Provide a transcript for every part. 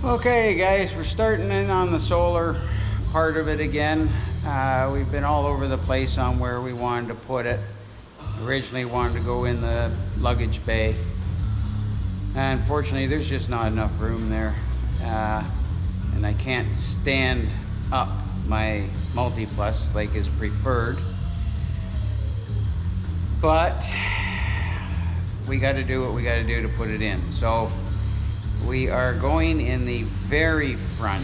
Okay guys, we're starting in on the solar part of it again. We've been all over the place on where we wanted to put it. Originally wanted to go in the luggage bay. Unfortunately, there's just not enough room there. And I can't stand up my Multi-Plus like is preferred. But we got to do what we got to do to put it in. So we are going in the very front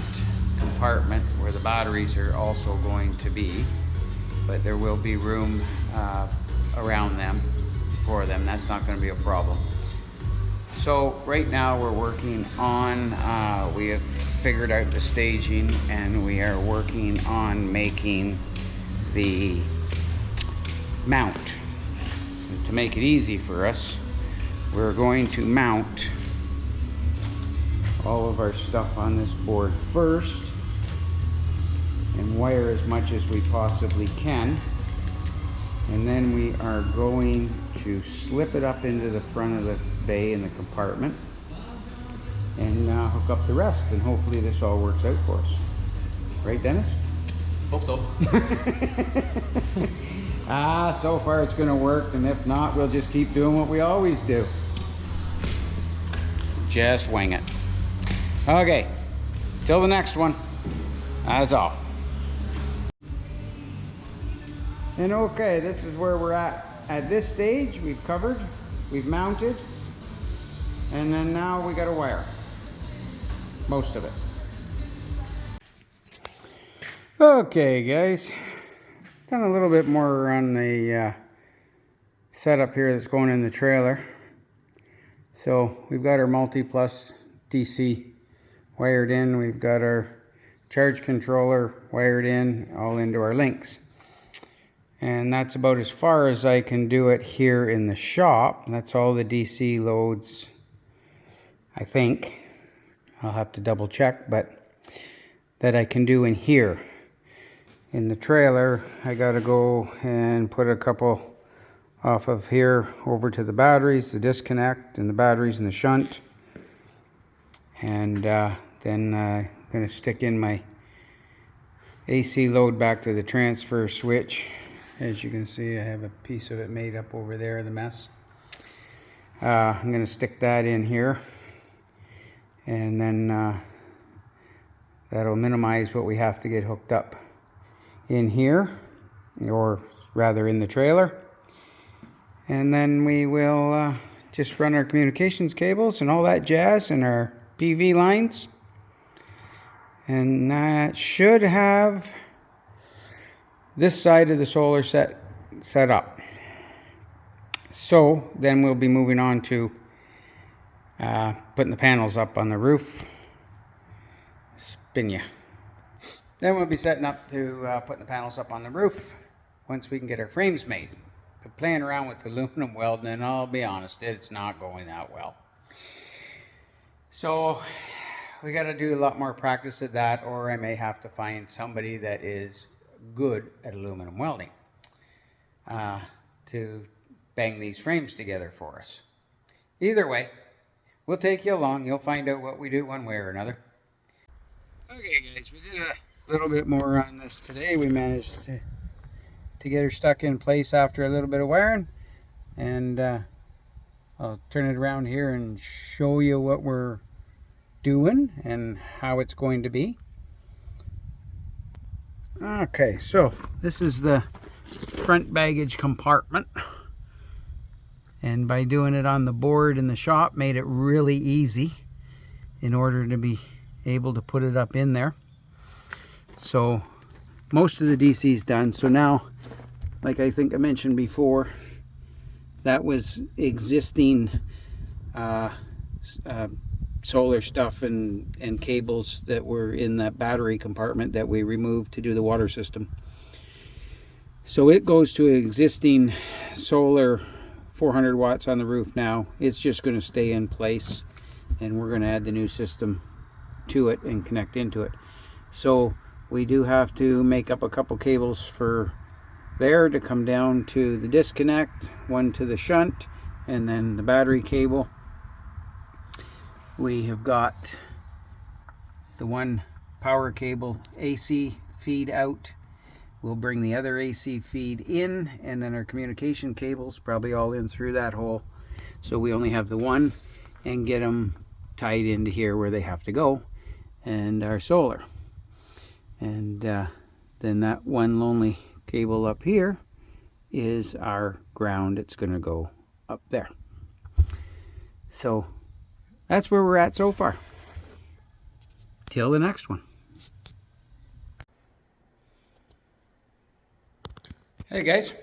compartment where the batteries are also going to be, but there will be room around them, for them. That's not going to be a problem. So right now we're working on, we have figured out the staging and we are working on making the mount. So to make it easy for us, we're going to mount all of our stuff on this board first and wire as much as we possibly can, and then we are going to slip it up into the front of the bay in the compartment and hook up the rest, and hopefully this all works out for us. Right, Dennis? Hope so. So far it's going to work, and if not, we'll just keep doing what we always do. Just wing it. Okay, till the next one, that's all. And okay, this is where we're at. At this stage, we've covered, we've mounted, and then now we got to wire most of it. Okay guys, done a little bit more on the setup here that's going in the trailer. So we've got our Multi-Plus DC wired in, we've got our charge controller wired in, all into our links. And that's about as far as I can do it here in the shop. That's all the DC loads, I think. I'll have to double check, but that I can do in here. In the trailer, I gotta go and put a couple off of here over to the batteries, the disconnect, and the batteries and the shunt. And then I'm going to stick in my AC load back to the transfer switch. As you can see, I have a piece of it made up over there, the mess. I'm going to stick that in here, and then that'll minimize what we have to get hooked up in here, or rather in the trailer. And then we will just run our communications cables and all that jazz and our PV lines, and that should have this side of the solar set up. So then we'll be moving on to putting the panels up on the roof. Spin ya. Then we'll be setting up to putting the panels up on the roof once we can get our frames made. But playing around with aluminum welding, and I'll be honest, it's not going that well. So we got to do a lot more practice at that, or I may have to find somebody that is good at aluminum welding to bang these frames together for us. Either way, we'll take you along. You'll find out what we do one way or another. Okay guys, we did a little bit more on this today. We managed to get her stuck in place after a little bit of wiring, and I'll turn it around here and show you what we're doing and how it's going to be. Okay, so this is the front baggage compartment, and by doing it on the board in the shop made it really easy in order to be able to put it up in there. So most of the DC's done. So now, like I think I mentioned before, that was existing solar stuff and cables that were in that battery compartment that we removed to do the water system. So it goes to an existing solar 400 watts on the roof now. It's just going to stay in place, and we're going to add the new system to it and connect into it. So we do have to make up a couple cables for there to come down to the disconnect, one to the shunt, and then the battery cable. We have got the one power cable AC feed out. We'll bring the other AC feed in, and then our communication cables probably all in through that hole. So we only have the one, and get them tied into here where they have to go, and our solar. And then that one lonely cable up here is our ground. It's going to go up there. So that's where we're at so far. Till the next one. Hey guys.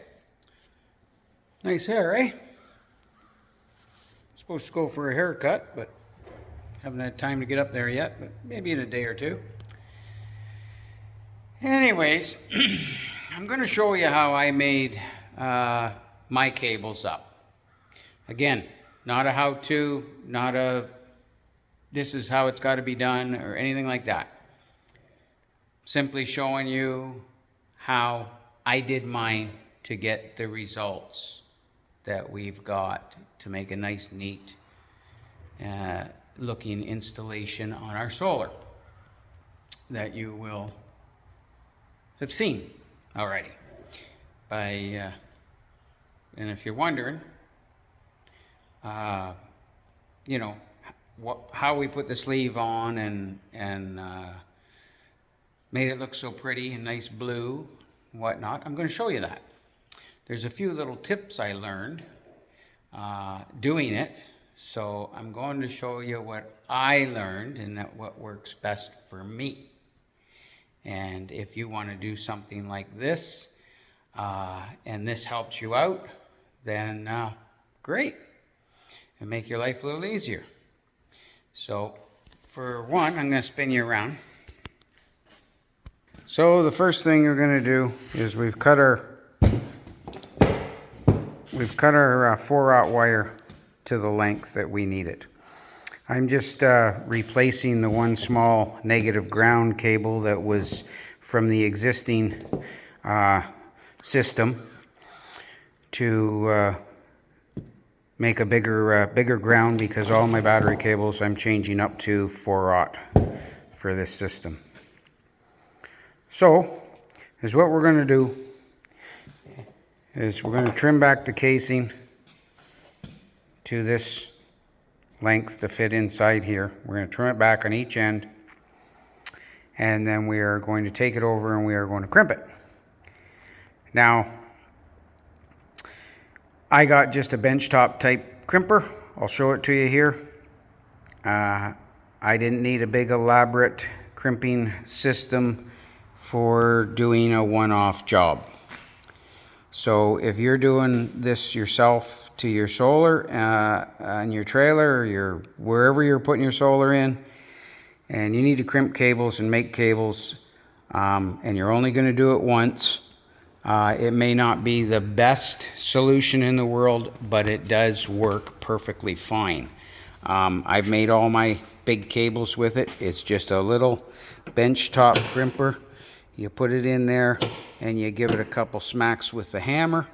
Nice hair, eh? Supposed to go for a haircut, but haven't had time to get up there yet, but maybe in a day or two. Anyways, I'm going to show you how I made my cables up. Again, not a how-to, not a this is how it's got to be done or anything like that. Simply showing you how I did mine to get the results that we've got to make a nice, neat looking installation on our solar that you will have seen already. And if you're wondering, you know, how we put the sleeve on and made it look so pretty and nice blue, whatnot, I'm going to show you that. There's a few little tips I learned doing it, so I'm going to show you what I learned and what works best for me. And if you want to do something like this, and this helps you out, then great, and make your life a little easier. So for one, I'm going to spin you around. So the first thing you're going to do is we've cut our 4-aught wire to the length that we need it. I'm just replacing the one small negative ground cable that was from the existing system to make a bigger ground, because all my battery cables I'm changing up to 4-aught for this system. So, is what we're going to do is we're going to trim back the casing to this length to fit inside here. We're going to trim it back on each end, and then we are going to take it over and we are going to crimp it. Now, I got just a benchtop type crimper. I'll show it to you here. I didn't need a big elaborate crimping system for doing a one-off job. So if you're doing this yourself to your solar on your trailer, or wherever you're putting your solar in, and you need to crimp cables and make cables, and you're only going to do it once, it may not be the best solution in the world, but it does work perfectly fine. I've made all my big cables with it. It's just a little benchtop crimper. You put it in there and you give it a couple smacks with the hammer,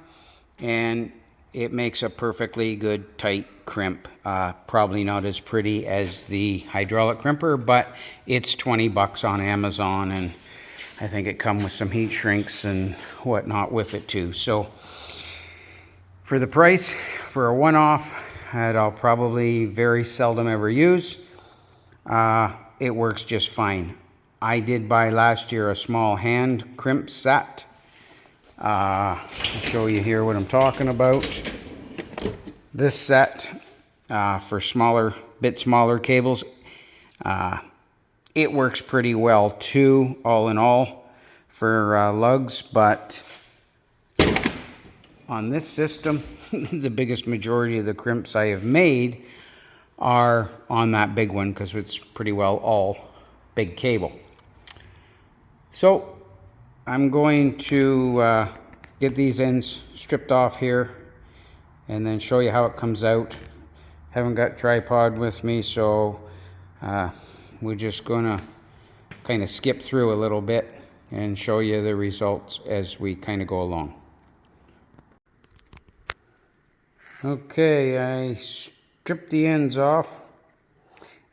and it makes a perfectly good tight crimp. Probably not as pretty as the hydraulic crimper, but it's 20 bucks on Amazon, and I think it comes with some heat shrinks and whatnot with it too. So for the price, for a one-off that I'll probably very seldom ever use, it works just fine. I did buy last year a small hand crimp set. I'll show you here what I'm talking about. This set for bit smaller cables, it works pretty well too, all in all, for lugs. But on this system, the biggest majority of the crimps I have made are on that big one, because it's pretty well all big cable. So I'm going to get these ends stripped off here and then show you how it comes out. Haven't got tripod with me, so we're just gonna kind of skip through a little bit and show you the results as we kind of go along. Okay, I stripped the ends off,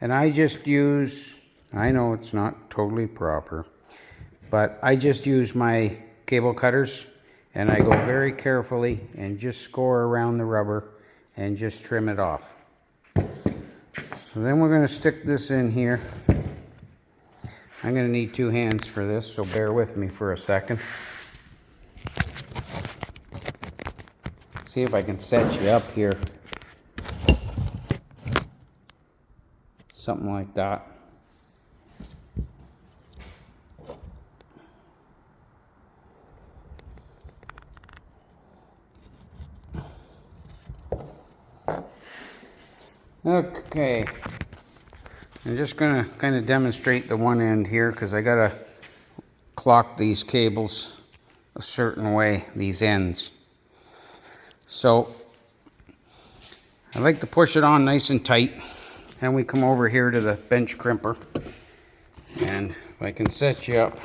and I just use I know it's not totally proper, but I just use my cable cutters and I go very carefully and just score around the rubber and just trim it off. So then we're going to stick this in here. I'm going to need 2 hands for this, so bear with me for a second. See if I can set you up here. Something like that. Okay. I'm just going to kind of demonstrate the one end here because I got to clock these cables a certain way, these ends. So I like to push it on nice and tight. And we come over here to the bench crimper. And if I can set you up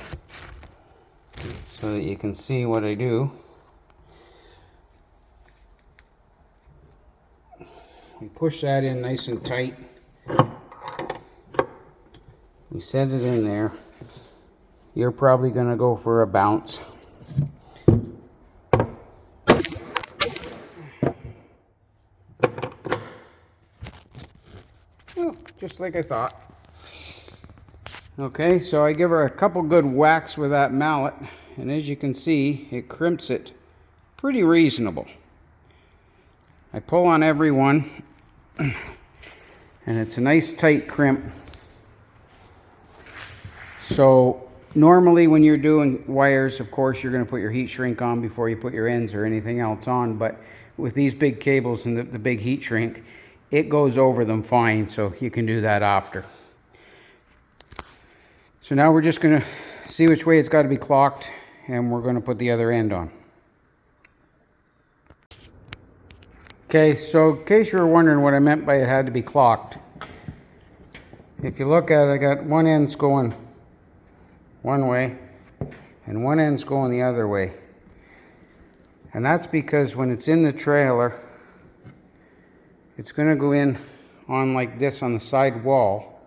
so that you can see what I do. We push that in nice and tight. We set it in there. You're probably going to go for a bounce. Oh, just like I thought. Okay, so I give her a couple good whacks with that mallet, and as you can see, it crimps it pretty reasonable. I pull on every one, and it's a nice tight crimp. So normally when you're doing wires, of course, you're going to put your heat shrink on before you put your ends or anything else on, but with these big cables and the big heat shrink, it goes over them fine, so you can do that after. So now we're just going to see which way it's got to be clocked, and we're going to put the other end on. Okay, so in case you were wondering what I meant by it had to be clocked, if you look at it, I got one end's going one way and one end's going the other way. And that's because when it's in the trailer, it's going to go in on like this on the side wall.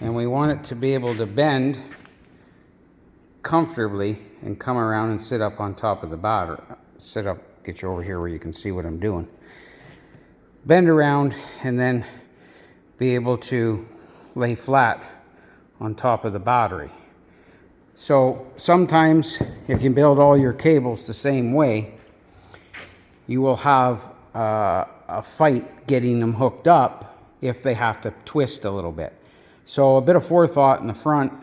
And we want it to be able to bend comfortably and come around and sit up on top of the battery. Sit up. Get you over here where you can see what I'm doing. Bend around and then be able to lay flat on top of the battery. So sometimes if you build all your cables the same way, you will have a fight getting them hooked up if they have to twist a little bit. So a bit of forethought in the front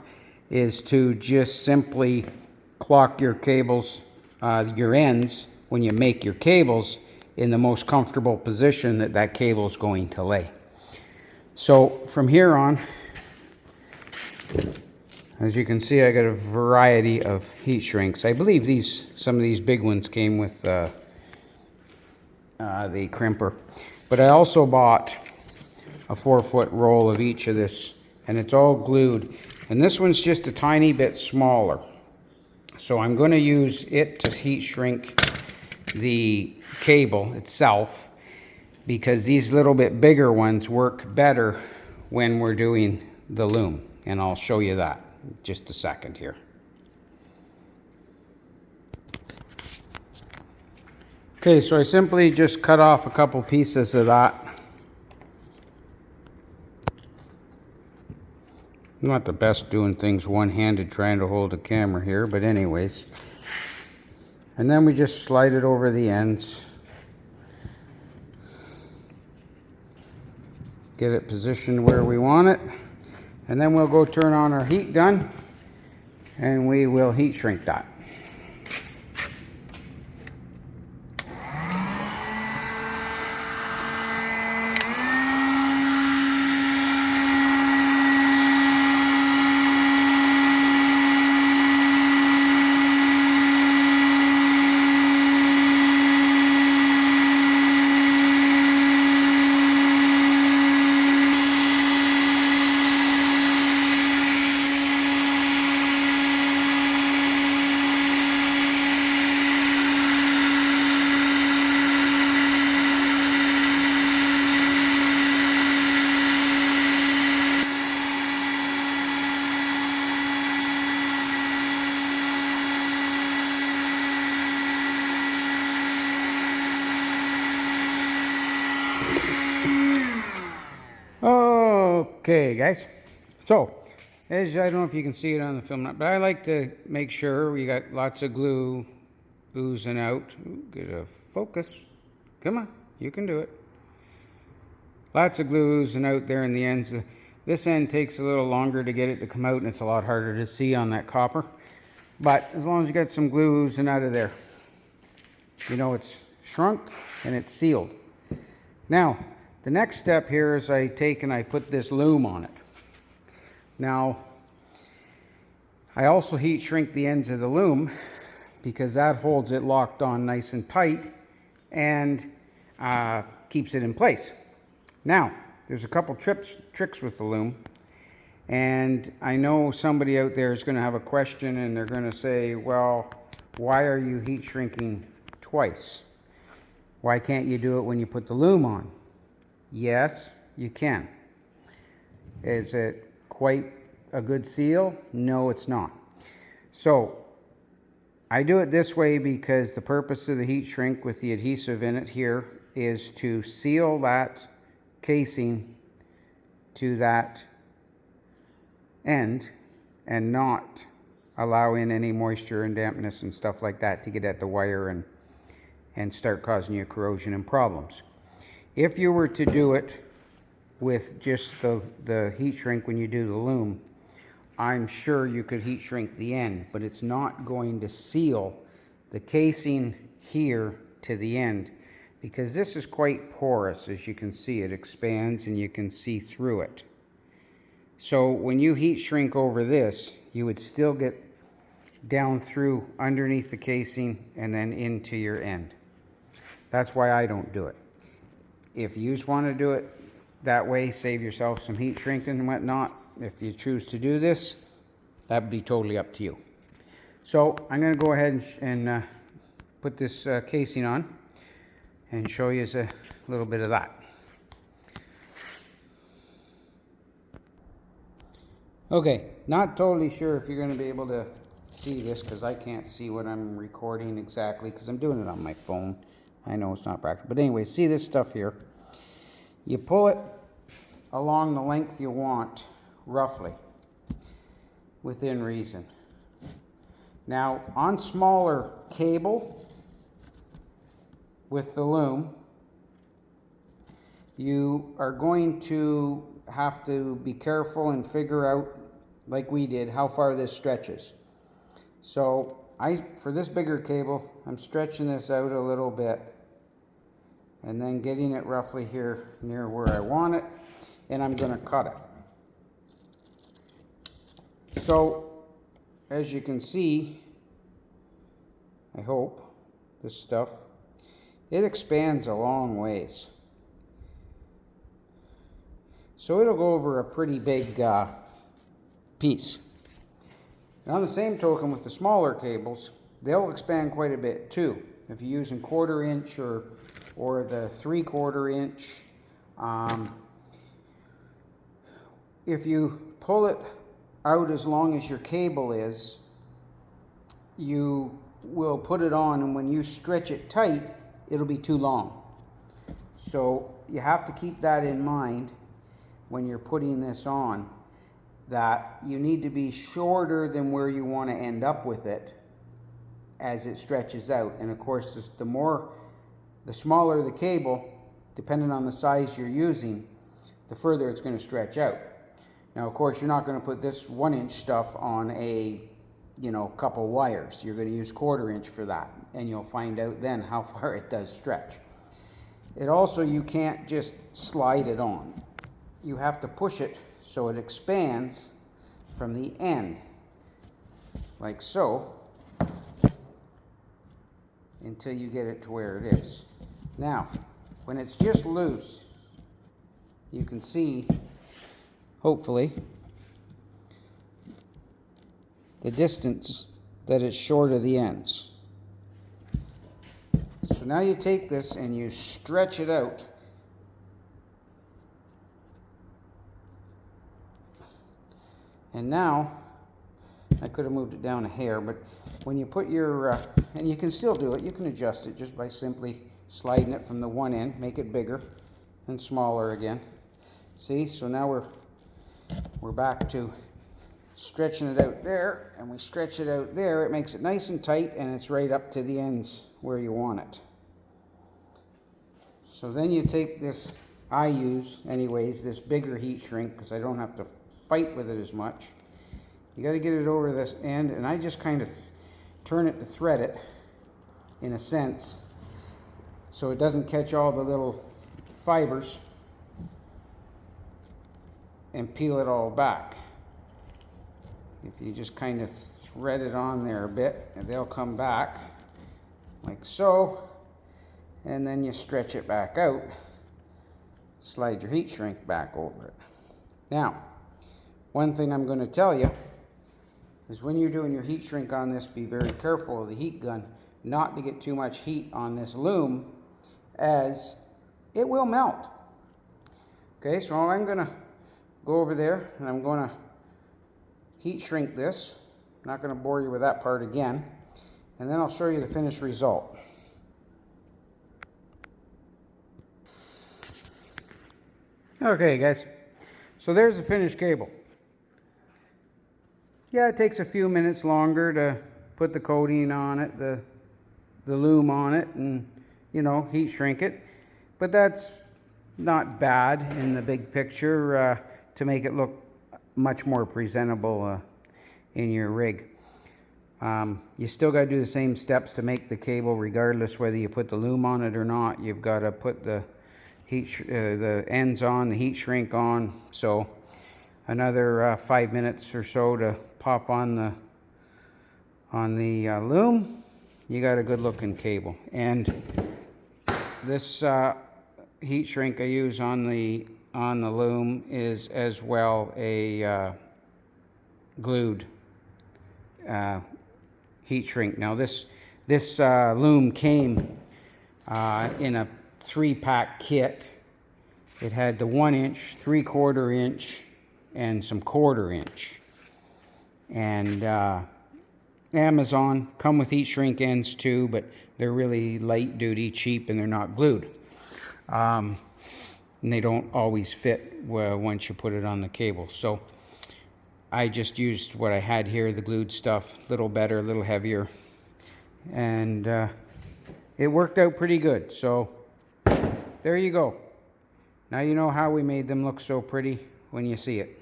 is to just simply clock your cables, your ends, when you make your cables in the most comfortable position that that cable is going to lay. So from here on, as you can see, I got a variety of heat shrinks. I believe some of these big ones came with the crimper, but I also bought a 4-foot roll of each of this, and it's all glued. And this one's just a tiny bit smaller, so I'm going to use it to heat shrink the cable itself, because these little bit bigger ones work better when we're doing the loom, and I'll show you that in just a second here. Okay, so I simply just cut off a couple pieces of that. I'm not the best doing things one-handed trying to hold a camera here, but anyways. And then we just slide it over the ends. Get it positioned where we want it. And then we'll go turn on our heat gun and we will heat shrink that. Okay, guys. So, as I don't know if you can see it on the film, but I like to make sure we got lots of glue oozing out. Ooh, get a focus. Come on, you can do it. Lots of glue oozing out there in the ends. This end takes a little longer to get it to come out, and it's a lot harder to see on that copper. But as long as you got some glue oozing out of there, you know it's shrunk and it's sealed. Now, the next step here is I take and I put this loom on it. Now, I also heat shrink the ends of the loom because that holds it locked on nice and tight and keeps it in place. Now, there's a couple tricks with the loom, and I know somebody out there is going to have a question and they're going to say, well, why are you heat shrinking twice? Why can't you do it when you put the loom on? Yes, you can. Is it quite a good seal? No, it's not. So I do it this way because the purpose of the heat shrink with the adhesive in it here is to seal that casing to that end and not allow in any moisture and dampness and stuff like that to get at the wire and start causing you corrosion and problems. If you were to do it with just the heat shrink when you do the loom, I'm sure you could heat shrink the end, but it's not going to seal the casing here to the end because this is quite porous. As you can see, it expands and you can see through it. So when you heat shrink over this, you would still get down through underneath the casing and then into your end. That's why I don't do it. If you just want to do it that way, save yourself some heat shrinking and whatnot. If you choose to do this, that would be totally up to you. So I'm going to go ahead and put this casing on and show you a little bit of that. Okay, not totally sure if you're going to be able to see this because I can't see what I'm recording exactly because I'm doing it on my phone. I know it's not practical, but anyway, see this stuff here. You pull it along the length you want, roughly, within reason. Now, on smaller cable with the loom, you are going to have to be careful and figure out, like we did, how far this stretches. So for this bigger cable, I'm stretching this out a little bit and then getting it roughly here near where I want it, and I'm going to cut it. So as you can see, I hope, this stuff, it expands a long ways. So it'll go over a pretty big piece. Now, on the same token with the smaller cables, they'll expand quite a bit too. If you're using 1/4 inch or the 3/4 inch, if you pull it out as long as your cable is, you will put it on, and when you stretch it tight, it'll be too long. So you have to keep that in mind when you're putting this on, that you need to be shorter than where you want to end up with it as it stretches out. And of course, the smaller the cable, depending on the size you're using, the further it's going to stretch out. Now, of course, you're not going to put this 1-inch stuff on a couple wires. You're going to use 1/4 inch for that, and you'll find out then how far it does stretch. It also, you can't just slide it on. You have to push it so it expands from the end, like so, until you get it to where it is. Now, when it's just loose, you can see, hopefully, the distance that it's short of the ends. So now you take this and you stretch it out. And now, I could have moved it down a hair, but when you put your, and you can still do it, you can adjust it just by simply sliding it from the one end, make it bigger and smaller again. See, so now we're we're back to stretching it out there, and we stretch it out there. It makes it nice and tight, and it's right up to the ends where you want it. So then you take this, I use anyways, this bigger heat shrink because I don't have to fight with it as much. You got to get it over this end, and I just kind of turn it to thread it in a sense so it doesn't catch all the little fibers and peel it all back. If you just kind of thread it on there a bit, and they'll come back like so, and then you stretch it back out, slide your heat shrink back over it. Now, one thing I'm going to tell you is when you're doing your heat shrink on this, be very careful of the heat gun not to get too much heat on this loom, as it will melt. Okay, so I'm going to go over there and I'm going to heat shrink this. I'm not going to bore you with that part again, and then I'll show you the finished result. Okay guys, so there's the finished cable. Yeah, it takes a few minutes longer to put the coating on it, the loom on it, and you know, heat shrink it, but that's not bad in the big picture to make it look much more presentable in your rig. You still got to do the same steps to make the cable, regardless whether you put the loom on it or not. You've got to put the the ends on, the heat shrink on. So another 5 minutes or so to pop on the loom. You got a good looking cable. And this heat shrink I use on the loom is as well a glued heat shrink. Now this loom came in a 3-pack kit. It had the 1-inch, 3/4 inch, and some 1/4 inch. And Amazon come with heat shrink ends too, but they're really light duty, cheap, and they're not glued. And they don't always fit once you put it on the cable. So I just used what I had here, the glued stuff, a little better, a little heavier, and it worked out pretty good. So there you go. Now you know how we made them look so pretty when you see it.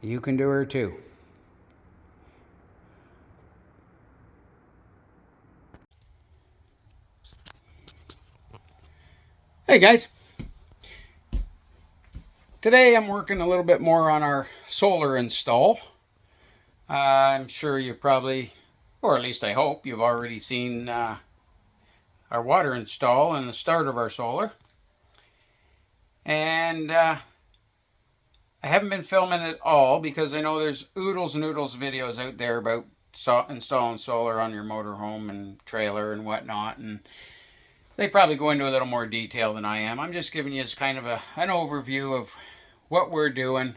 You can do her too. Hey guys. Today I'm working a little bit more on our solar install. I'm sure you've probably, or at least I hope, you've already seen our water install and the start of our solar. And I haven't been filming it all because I know there's oodles and oodles of videos out there about installing solar on your motorhome and trailer and whatnot, and they probably go into a little more detail than I am. I'm just giving you just kind of an overview of what we're doing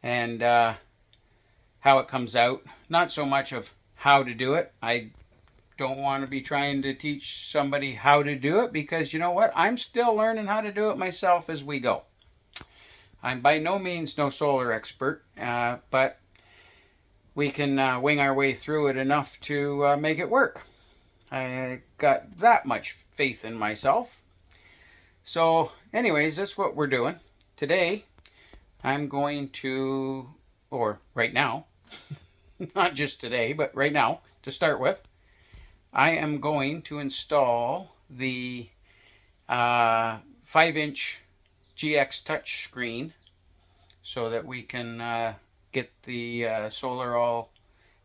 and how it comes out. Not so much of how to do it. I don't want to be trying to teach somebody how to do it, because you know what? I'm still learning how to do it myself as we go. I'm by no means no solar expert, but we can wing our way through it enough to make it work. I got that much faith in myself. So anyways, that's what we're doing. Today, I'm going to, or right now, not just today, but right now, to start with, I am going to install the 5-inch GX touchscreen so that we can get the solar all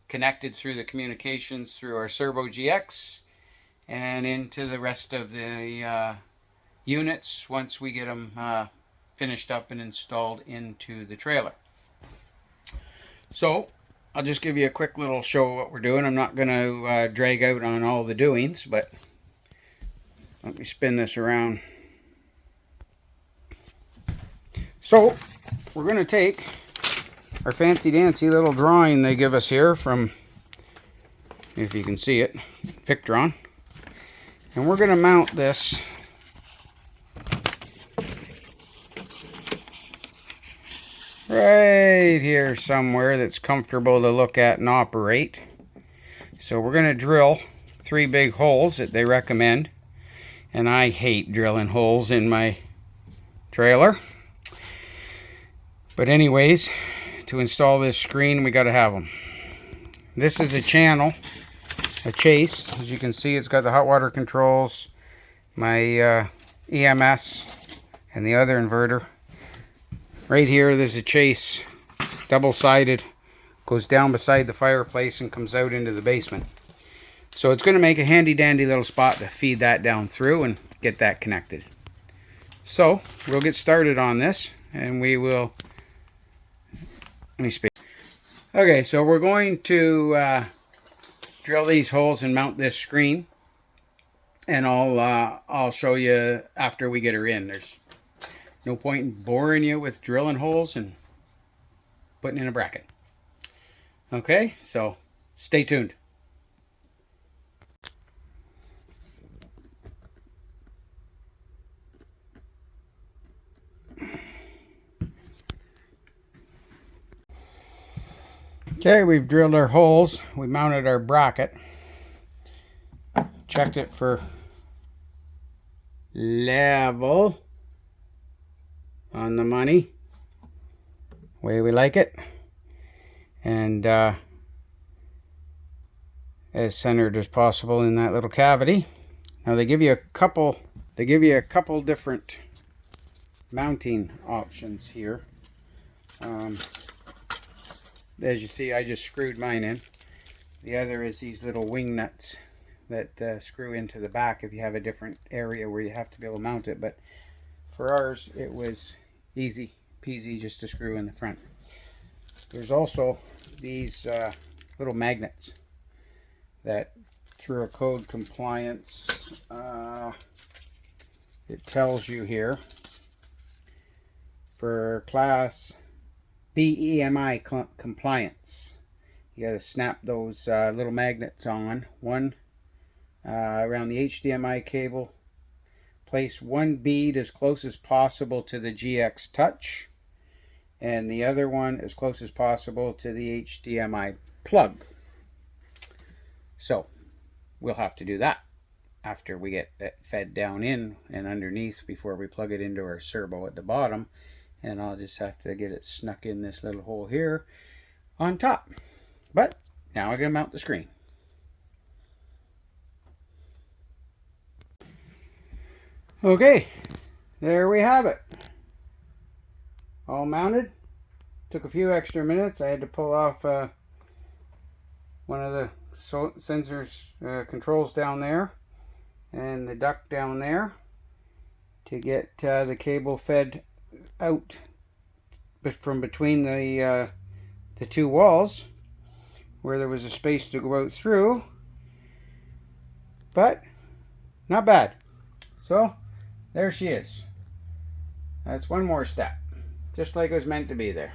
connected through the communications through our Servo GX and into the rest of the units once we get them finished up and installed into the trailer. So I'll just give you a quick little show of what we're doing. I'm not going to drag out on all the doings, but let me spin this around. So we're going to take our fancy dancy little drawing they give us here from, if you can see it, Victron, and we're going to mount this right here somewhere that's comfortable to look at and operate. So we're going to drill 3 big holes that they recommend. And I hate drilling holes in my trailer. But anyways, to install this screen, we got to have them. This is a channel, a Chase. As you can see, it's got the hot water controls, my EMS, and the other inverter. Right here, there's a Chase, double-sided, goes down beside the fireplace and comes out into the basement. So it's going to make a handy-dandy little spot to feed that down through and get that connected. So we'll get started on this, and we will... Let me speak. Okay, so we're going to drill these holes and mount this screen, and I'll show you after we get her in. There's no point in boring you with drilling holes and putting in a bracket. Okay, so stay tuned. Okay, we've drilled our holes. We mounted our bracket. Checked it for level on the money. Way we like it. And as centered as possible in that little cavity. Now they give you a couple different mounting options here. As you see, I just screwed mine in. The other is these little wing nuts that screw into the back if you have a different area where you have to be able to mount it. But for ours, it was easy peasy just to screw in the front. There's also these little magnets that, through a code compliance, it tells you here for class BEMI compliance. You got to snap those little magnets on. One around the HDMI cable. Place one bead as close as possible to the GX Touch, and the other one as close as possible to the HDMI plug. So we'll have to do that after we get it fed down in and underneath before we plug it into our servo at the bottom. And I'll just have to get it snuck in this little hole here on top. But now I'm going to mount the screen. Okay, there we have it. All mounted. Took a few extra minutes. I had to pull off one of the sensors controls down there and the duct down there to get the cable fed out, but from between the two walls where there was a space to go out through. But not bad. So there she is. That's one more step, just like it was meant to be there.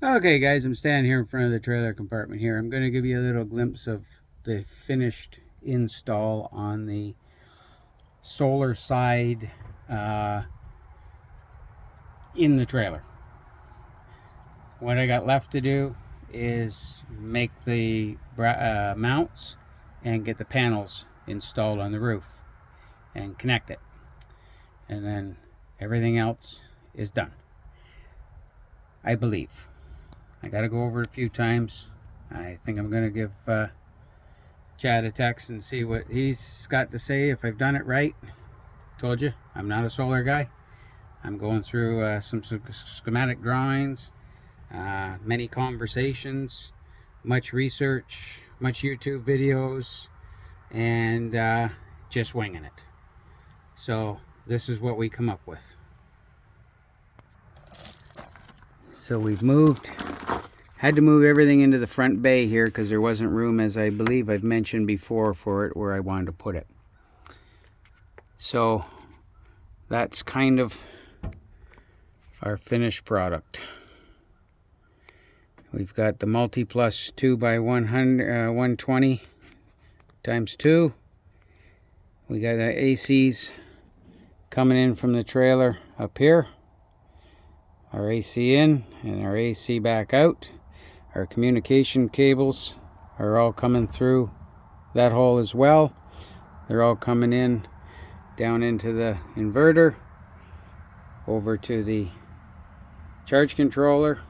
Okay guys, I'm standing here in front of the trailer compartment here. I'm going to give you a little glimpse of the finished install on the solar side in the trailer. What I got left to do is make the mounts and get the panels installed on the roof and connect it, and then everything else is done, I believe. I got to go over it a few times. I think I'm going to give Chad a text and see what he's got to say, if I've done it right. Told you, I'm not a solar guy. I'm going through some schematic drawings, many conversations, much research, much YouTube videos, and just winging it. So this is what we come up with. So we've had to move everything into the front bay here because there wasn't room, as I believe I've mentioned before, for it where I wanted to put it. So that's kind of our finished product. We've got the MultiPlus 2x120 × 2. We got the ACs coming in from the trailer up here. Our AC in and our AC back out. Our communication cables are all coming through that hole as well. They're all coming in down into the inverter, over to the charge controller,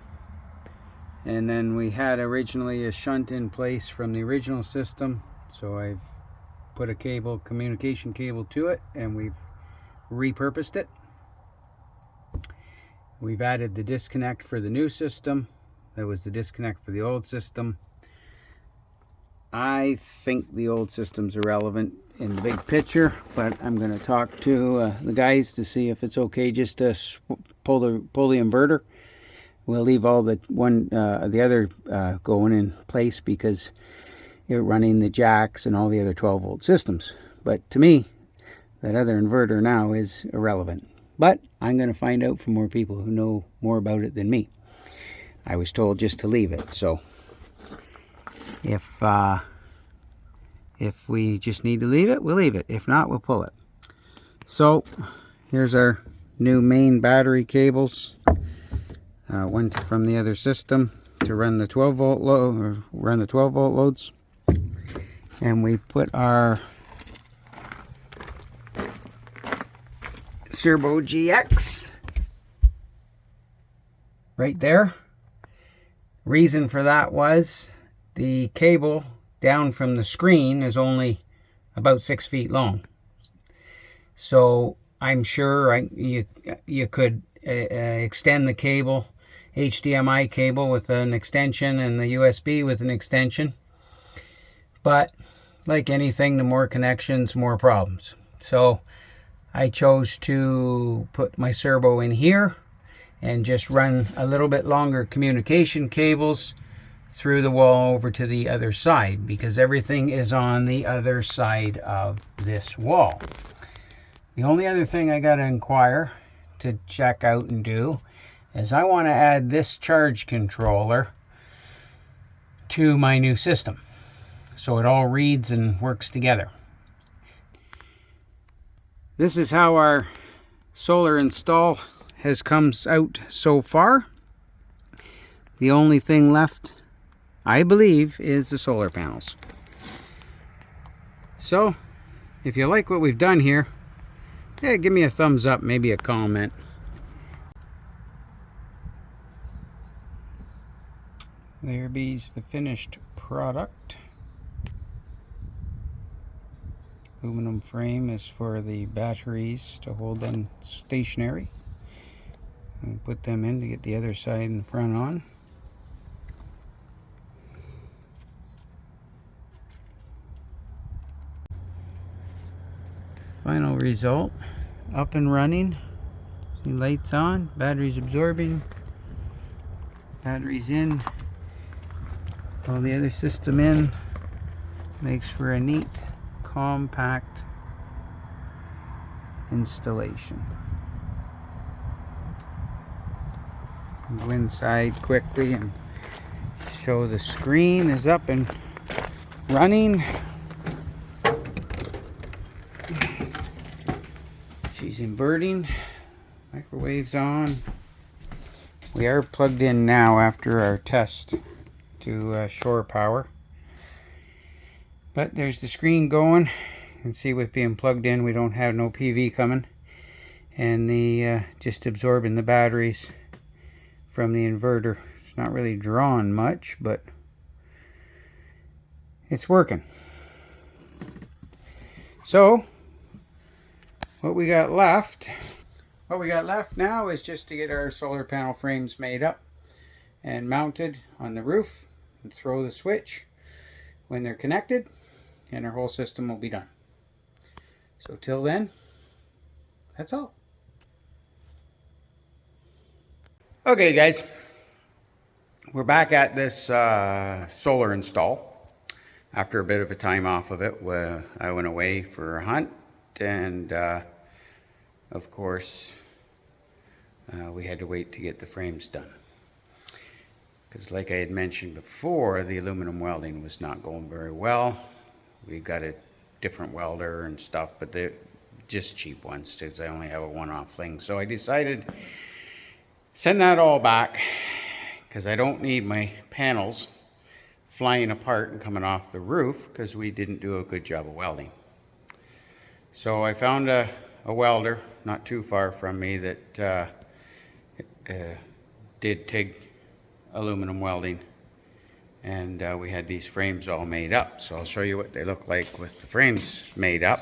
and then we had originally a shunt in place from the original system, so I've put a communication cable to it, and we've repurposed it. We've added the disconnect for the new system. That was the disconnect for the old system. I think the old system's irrelevant in the big picture, but I'm going to talk to the guys to see if it's okay just to pull the inverter. We'll leave all the other going in place because you're running the jacks and all the other 12-volt systems. But to me, that other inverter now is irrelevant. But I'm going to find out from more people who know more about it than me. I was told just to leave it, so if we just need to leave it, we'll leave it. If not, we'll pull it. So here's our new main battery cables. One from the other system to run the 12-volt load, or run the 12-volt loads, and we put our Serbo GX right there. Reason for that was the cable down from the screen is only about 6 feet long, so I'm sure you could extend the cable, HDMI cable with an extension and the USB with an extension, but like anything, the more connections, more problems. So I chose to put my Serbo in here and just run a little bit longer communication cables through the wall over to the other side, because everything is on the other side of this wall. The only other thing I got to inquire to check out and do is I want to add this charge controller to my new system so it all reads and works together. This is how our solar install has come out so far. The only thing left, I believe, is the solar panels. So if you like what we've done here, give me a thumbs up, maybe a comment. There be's the finished product. Aluminum frame is for the batteries to hold them stationary. And put them in to get the other side and front on. Final result, up and running. See, lights on, batteries absorbing, batteries in, all the other system in. Makes for a neat, compact installation. Go inside quickly and show the screen is up and running. She's inverting, microwave's on. We are plugged in now after our test to shore power. But there's the screen going. You can see with being plugged in, we don't have no PV coming. And the just absorbing the batteries from the inverter. It's not really drawing much, but it's working. So what we got left now is just to get our solar panel frames made up and mounted on the roof and throw the switch when they're connected, and our whole system will be done. So till then, that's all. Okay guys, we're back at this solar install. After a bit of a time off of it, I went away for a hunt, and of course we had to wait to get the frames done. Because like I had mentioned before, the aluminum welding was not going very well. We got a different welder and stuff, but just cheap ones because I only have a one-off thing. So I decided send that all back because I don't need my panels flying apart and coming off the roof because we didn't do a good job of welding. So I found a welder not too far from me that did TIG aluminum welding, and we had these frames all made up. So I'll show you what they look like with the frames made up.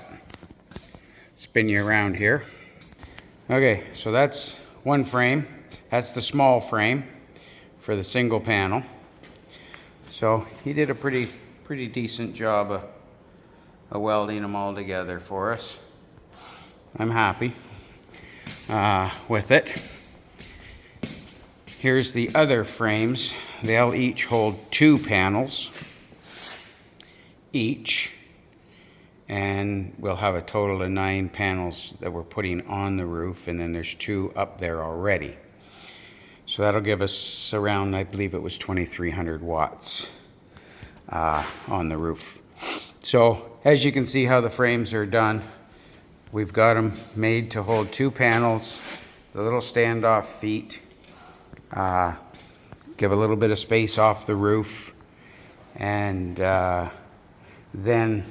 Spin you around here. Okay, so that's one frame. That's the small frame for the single panel. So he did a pretty decent job of welding them all together for us. I'm happy with it. Here's the other frames. They'll each hold 2 panels each, and we'll have a total of 9 panels that we're putting on the roof, and then there's 2 up there already. So that'll give us around, I believe it was 2,300 watts on the roof. So as you can see how the frames are done, we've got them made to hold 2 panels, the little standoff feet, give a little bit of space off the roof, and then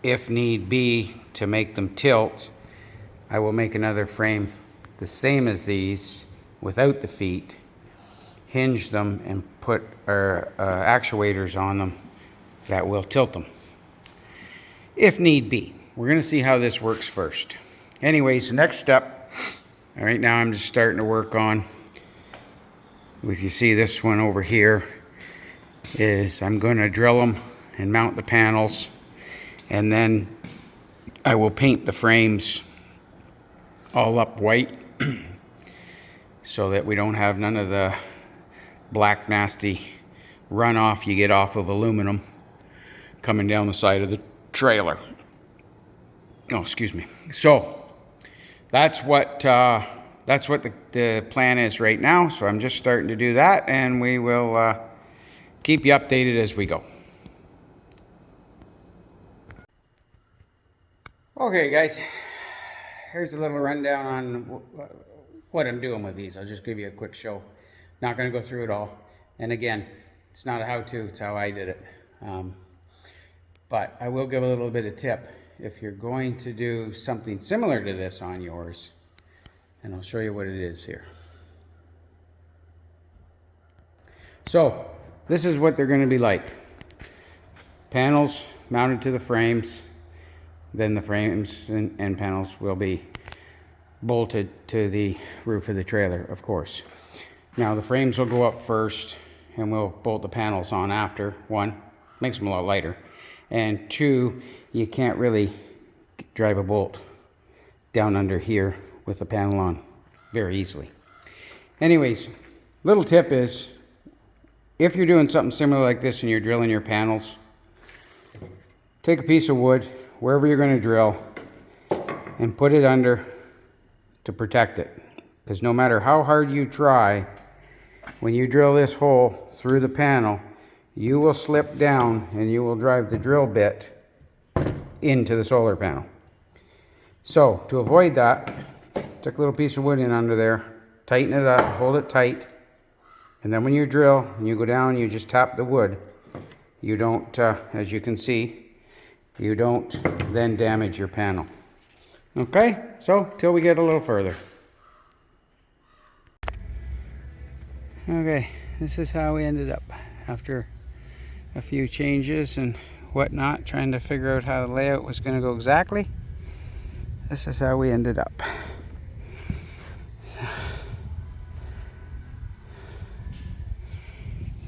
if need be to make them tilt, I will make another frame the same as these without the feet, hinge them, and put our actuators on them that will tilt them if need be. We're going to see how this works first. Anyways, the next step, right now I'm just starting to work on, you see this one over here, is I'm going to drill them and mount the panels, and then I will paint the frames all up white so that we don't have none of the black nasty runoff you get off of aluminum coming down the side of the trailer. Oh, excuse me. So that's what the plan is right now. So I'm just starting to do that, and we will keep you updated as we go. Okay, guys, here's a little rundown on what I'm doing with these. I'll just give you a quick show. Not going to go through it all. And again, it's not a how-to, it's how I did it. But I will give a little bit of tip. If you're going to do something similar to this on yours, and I'll show you what it is here. So this is what they're going to be like. Panels mounted to the frames. Then the frames and panels will be bolted to the roof of the trailer, of course. Now the frames will go up first, and we'll bolt the panels on after. 1, makes them a lot lighter, and 2, you can't really drive a bolt down under here with the panel on very easily. Anyways, little tip is, if you're doing something similar like this and you're drilling your panels, take a piece of wood wherever you're going to drill and put it under to protect it, because no matter how hard you try, when you drill this hole through the panel, you will slip down and you will drive the drill bit into the solar panel. So to avoid that, take a little piece of wood in under there, tighten it up, hold it tight, and then when you drill and you go down, you just tap the wood. You don't, as you can see, you don't then damage your panel. Okay, so till we get a little further. Okay, this is how we ended up after a few changes and whatnot, trying to figure out how the layout was going to go exactly. This is how we ended up.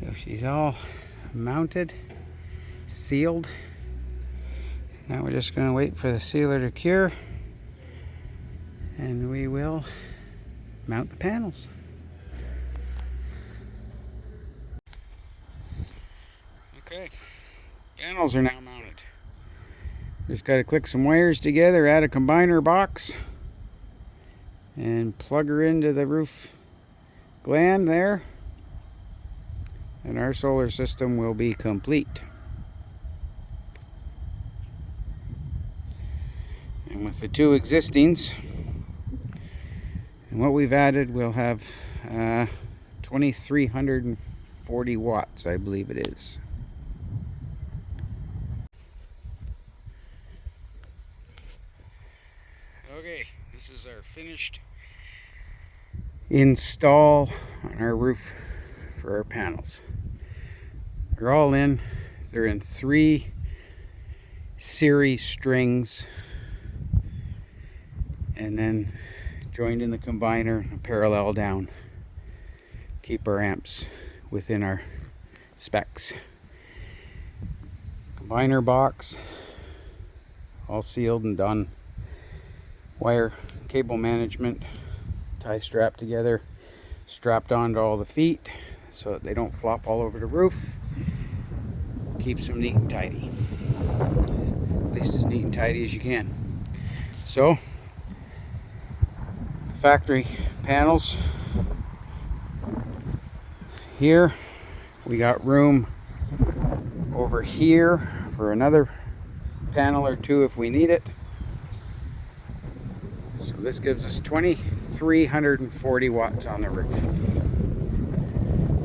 So she's all mounted, sealed. Now we're just going to wait for the sealer to cure, and we will mount the panels. Okay, panels are now mounted. Just got to click some wires together, add a combiner box, and plug her into the roof gland there, and our solar system will be complete. And with the two existings and what we've added, we'll have 2,340 watts, I believe it is. Okay, this is our finished install on our roof for our panels. They're all in. They're in 3 series strings and then joined in the combiner and parallel down. Keep our amps within our specs. Combiner box all sealed and done. Wire cable management, tie strap together, strapped onto all the feet so that they don't flop all over the roof. Keeps them neat and tidy, at least as neat and tidy as you can. So factory panels here. We got room over here for another panel or two if we need it. So this gives us 2,340 watts on the roof.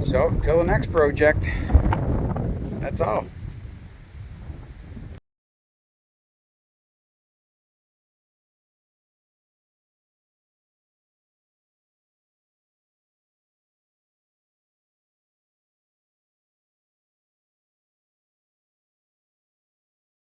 So until the next project, that's all.